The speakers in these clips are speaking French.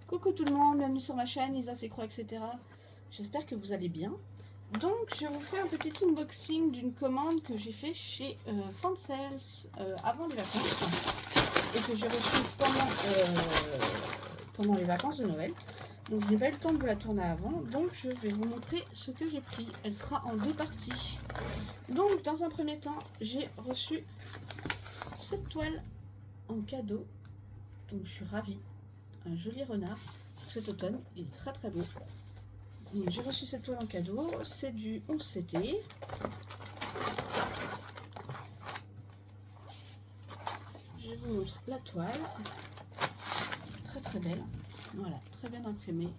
Coucou tout le monde, bienvenue sur ma chaîne, Isa c'est quoi, etc. J'espère que vous allez bien. Donc je vous fais un petit unboxing d'une commande que j'ai fait chez Fansels avant les vacances et que j'ai reçue pendant les vacances de Noël. Donc je n'ai pas eu le temps de vous la tourner avant, donc je vais vous montrer ce que j'ai pris. Elle sera en deux parties. Donc dans un premier temps, j'ai reçu cette toile en cadeau, donc je suis ravie. Un joli renard pour cet automne, il est très très beau. J'ai reçu cette toile en cadeau, c'est du 11CT. Je vous montre la toile, très très belle, voilà, très bien imprimée,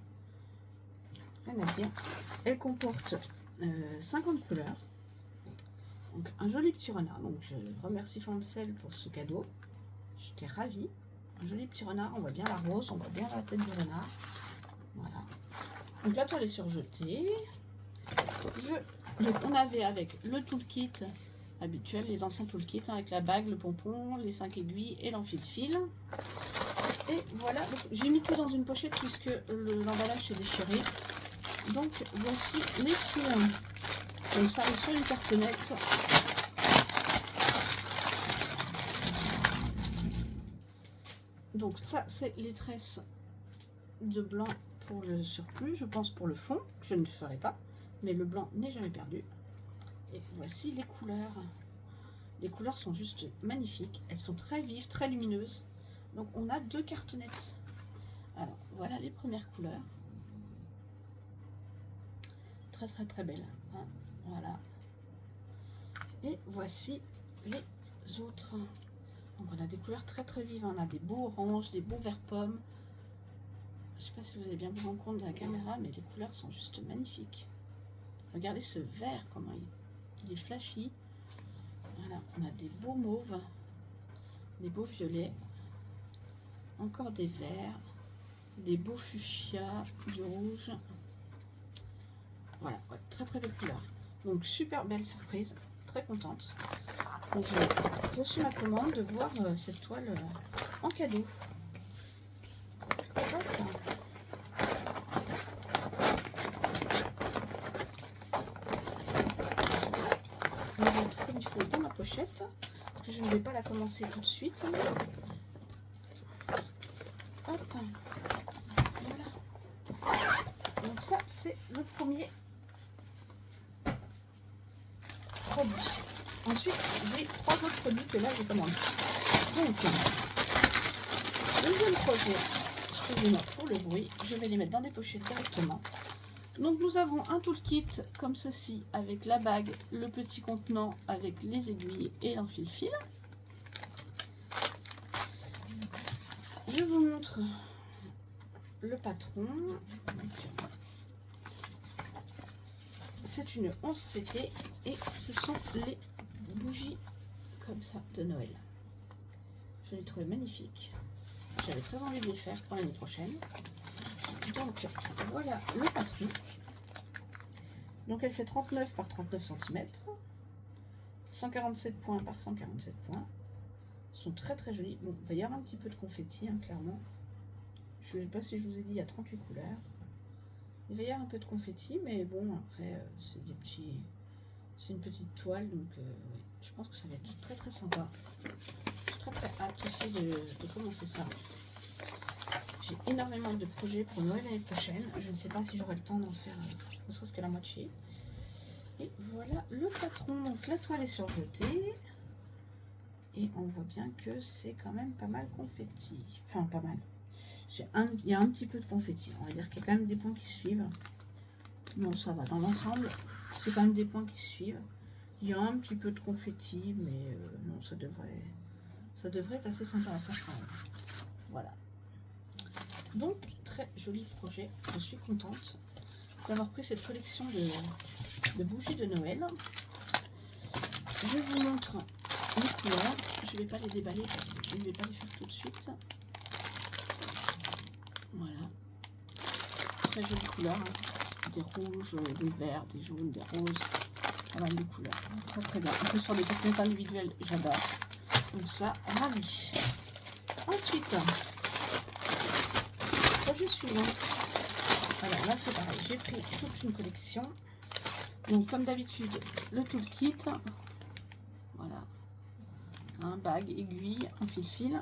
rien à dire. Elle comporte 50 couleurs, donc un joli petit renard, donc je remercie Fansel pour ce cadeau, j'étais ravie. Un joli petit renard, on voit bien la rose, on voit bien la tête du renard, voilà. Donc la toile est surjetée. Donc on avait avec le toolkit habituel, les anciens toolkits, avec la bague, le pompon, les 5 aiguilles et l'enfile-fil. Et voilà, j'ai mis tout dans une pochette puisque l'emballage s'est déchiré. Donc voici les fils. Donc ça arrive sur une cartonnette. Donc ça c'est les tresses de blanc pour le surplus, je pense pour le fond, je ne ferai pas, mais le blanc n'est jamais perdu. Et voici les couleurs. Les couleurs sont juste magnifiques, elles sont très vives, très lumineuses. Donc on a deux cartonnettes. Alors voilà les premières couleurs. Très très très belles. Hein, voilà. Et voici les autres. Donc on a des couleurs très très vives, on a des beaux oranges, des beaux verts pommes. Je ne sais pas si vous allez bien vous rendre compte de la caméra, mais les couleurs sont juste magnifiques. Regardez ce vert, comment il est flashy. Voilà, on a des beaux mauves, des beaux violets, encore des verts, des beaux fuchsia, du rouge. Voilà, ouais, très très belle couleur. Donc super belle surprise, très contente. Donc j'ai reçu ma commande de voir cette toile en cadeau. On va tout comme il faut dans ma pochette, parce que je ne vais pas la commencer tout de suite. Hop, voilà. Donc ça c'est le premier produit. Ensuite j'ai trois autres produits que là j'ai commandé. Donc deuxième projet, excusez-moi pour le bruit, je vais les mettre dans des pochettes directement. Donc nous avons un toolkit comme ceci avec la bague, le petit contenant avec les aiguilles et l'enfile-fil. Je vous montre le patron. C'est une 11CT et ce sont les bougies comme ça de Noël. Je les trouve magnifiques. J'avais très envie de les faire pour l'année prochaine. Donc voilà le patron. Donc elle fait 39 par 39 cm, 147 points par 147 points. Ils sont très très jolis. Bon, il va y avoir un petit peu de confetti, hein, clairement. Je ne sais pas si je vous ai dit, il y a 38 couleurs. Il va y avoir un peu de confetti, mais bon, après, c'est des petits. C'est une petite toile, donc oui, je pense que ça va être très très sympa. Je suis très très hâte aussi de commencer ça. J'ai énormément de projets pour Noël l'année prochaine. Je ne sais pas si j'aurai le temps d'en faire ne serait-ce que la moitié. Et voilà le patron. Donc la toile est surjetée. Et on voit bien que c'est quand même pas mal confetti. Enfin, pas mal. Il y a un petit peu de confetti. On va dire qu'il y a quand même des points qui suivent. Bon, ça va. Dans l'ensemble, c'est quand même des points qui suivent. Il y a un petit peu de confetti, mais non, ça devrait être assez sympa à faire quand même. Voilà. Donc, très joli projet. Je suis contente d'avoir pris cette collection de bougies de Noël. Je vous montre les couleurs. Je ne vais pas les déballer parce que je ne vais pas les faire tout de suite. Voilà. Très jolies couleurs. Hein. Des rouges, des verts, des jaunes, des roses. Pas mal de couleurs. Très très bien. En plus sur des cartons individuels, j'adore. Donc ça, ravi. Ensuite, projet suivant. Alors là, c'est pareil. J'ai pris toute une collection. Donc, comme d'habitude, le toolkit. Voilà. Un bague, aiguille, un fil-fil.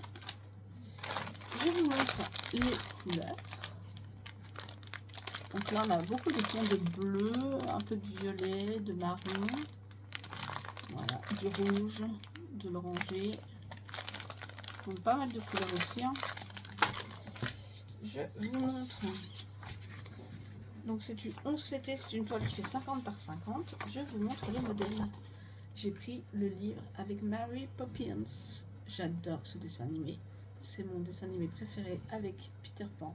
Je vous montre les couleurs. Donc là, on a beaucoup de tons de bleu, un peu de violet, de marron. Voilà, du rouge, de l'orangé. Donc pas mal de couleurs aussi. Hein. Je vous montre. Donc c'est une 11CT, c'est une toile qui fait 50 par 50. Je vous montre le modèle. J'ai pris le livre avec Mary Poppins. J'adore ce dessin animé. C'est mon dessin animé préféré avec Peter Pan.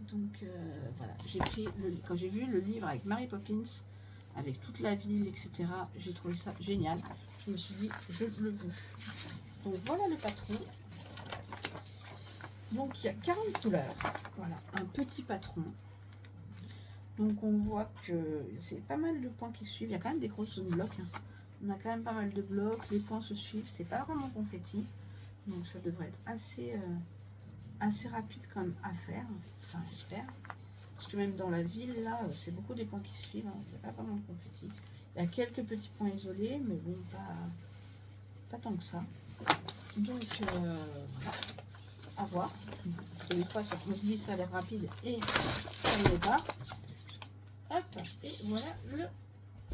Donc voilà, j'ai pris quand j'ai vu le livre avec Mary Poppins, avec toute la ville, etc., j'ai trouvé ça génial. Je me suis dit, je le veux. Donc voilà le patron. Donc il y a 40 couleurs. Voilà, un petit patron. Donc on voit que c'est pas mal de points qui suivent. Il y a quand même des grosses blocs. Hein. On a quand même pas mal de blocs. Les points se suivent. C'est pas vraiment confetti. Donc ça devrait être assez rapide quand même à faire. Enfin j'espère. Parce que même dans la ville, là, c'est beaucoup des points qui suivent. Hein. Il n'y a pas vraiment de confetti. Il y a quelques petits points isolés, mais bon, pas tant que ça. Donc, voilà. À voir. Parce que des fois, ça, on se dit ça a l'air rapide et ça ne l'est pas. Hop, et voilà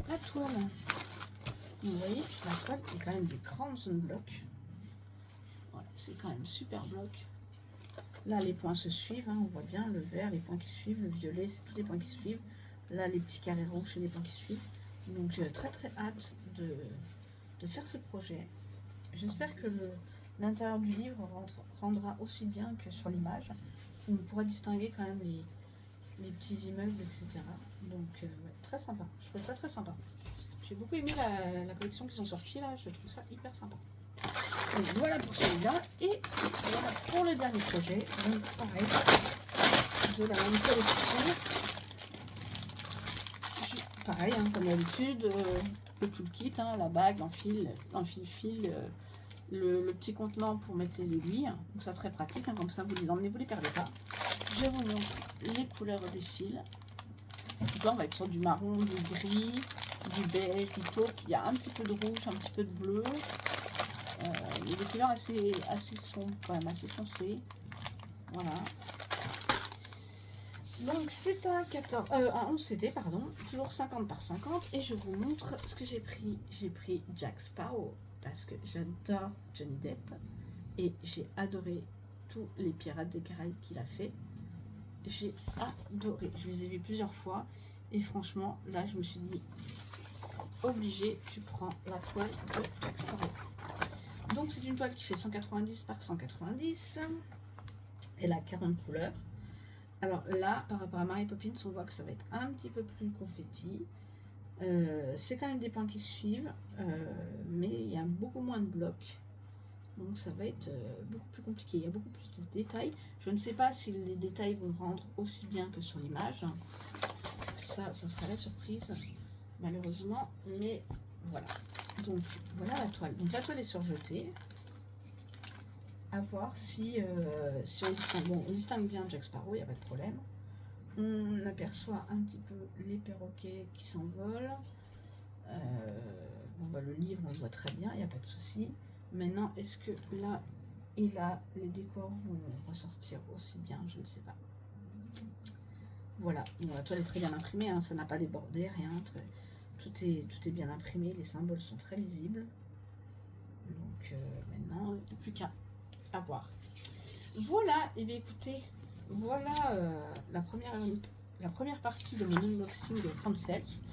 la toile. Donc, vous voyez, la toile est quand même des grands blocs. Voilà, c'est quand même super bloc. Là, les points se suivent, hein, on voit bien le vert, les points qui suivent, le violet, c'est tous les points qui suivent. Là, les petits carrés rouges, c'est les points qui suivent. Donc, très très hâte de faire ce projet. J'espère que l'intérieur du livre rendra aussi bien que sur l'image. On pourra distinguer quand même les petits immeubles, etc. Donc, ouais, très sympa. Je trouve ça très sympa. J'ai beaucoup aimé la collection qui sont sorties là. Je trouve ça hyper sympa. Donc, voilà pour celui-là. Et voilà pour le dernier projet. Donc, pareil, de la même collection. Pareil, hein, comme d'habitude, le toolkit, hein, la bague, l'enfil, le petit contenant pour mettre les aiguilles. Donc ça très pratique, hein, comme ça vous les emmenez, vous les perdez pas. Je vous montre les couleurs des fils. Donc là on va être sur du marron, du gris, du beige, du taupe. Il y a un petit peu de rouge, un petit peu de bleu. Il y a des couleurs assez sombres quand même, assez foncées. Voilà. Donc c'est un 11 CD, pardon, toujours 50 par 50. Et je vous montre ce que j'ai pris. J'ai pris Jack Sparrow parce que j'adore Johnny Depp. Et j'ai adoré tous les Pirates des Caraïbes qu'il a fait. J'ai adoré. Je les ai vus plusieurs fois. Et franchement, là je me suis dit, obligé, tu prends la toile de Jack Sparrow. Donc c'est une toile qui fait 190 par 190. Elle a 40 couleurs. Alors là, par rapport à Mary Poppins, on voit que ça va être un petit peu plus confetti. C'est quand même des points qui suivent, mais il y a beaucoup moins de blocs. Donc ça va être beaucoup plus compliqué. Il y a beaucoup plus de détails. Je ne sais pas si les détails vont rendre aussi bien que sur l'image. Ça sera la surprise, malheureusement. Mais voilà. Donc voilà la toile. Donc la toile est surjetée. À voir si on distingue. Bon, on distingue bien Jack Sparrow, il n'y a pas de problème. On aperçoit un petit peu les perroquets qui s'envolent. Bon, bah, le livre, on le voit très bien, il n'y a pas de souci. Maintenant, est-ce que là et là, les décors vont ressortir aussi bien? Je ne sais pas. Voilà, bon, la toile est très bien imprimée, hein, ça n'a pas débordé, rien. Tout est bien imprimé, les symboles sont très lisibles. Donc maintenant, il n'y a plus qu'à voir. Voilà, et bien écoutez, voilà la première partie de mon unboxing de Francells.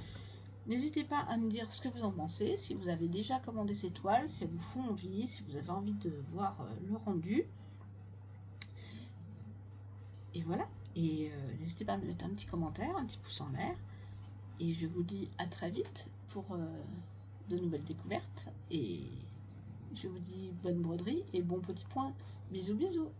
N'hésitez pas à me dire ce que vous en pensez, si vous avez déjà commandé ces toiles, si elles vous font envie, si vous avez envie de voir le rendu. Et voilà, et n'hésitez pas à me mettre un petit commentaire, un petit pouce en l'air. Et je vous dis à très vite pour de nouvelles découvertes. Et je vous dis bonne broderie et bon petit point. Bisous bisous.